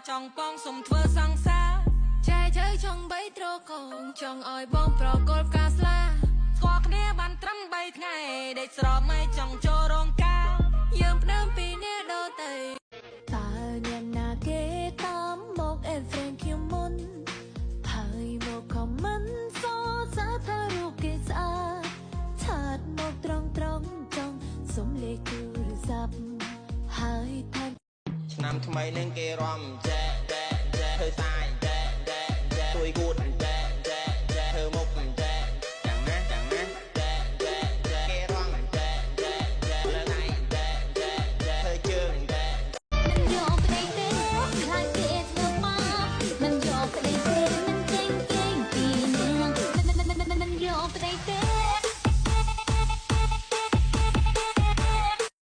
ចង់បងសុំធ្វើសង្សារចែកជើចង់បីត្រកងចង់ឲ្យបងប្រកល់ផ្កាស្លាស្គាល់គ្នាបានត្រឹម3ថ្ងៃដេកស្រមៃចង់ចូលរោងការយើងផ្ដើមពីនេះដល់ទៅតើអ្នកណាគេតាមមកអេហ្វ្រេងខ្ញុំមុនហើយមកខមមិនសរសើរថារូបគេស្អាតឆាតមកត្រង់ចង់សុំលេខទូរស័ព្ទហើយថាឆ្នាំថ្មីនឹងគេរំចែធ្វើសាយទួយគួត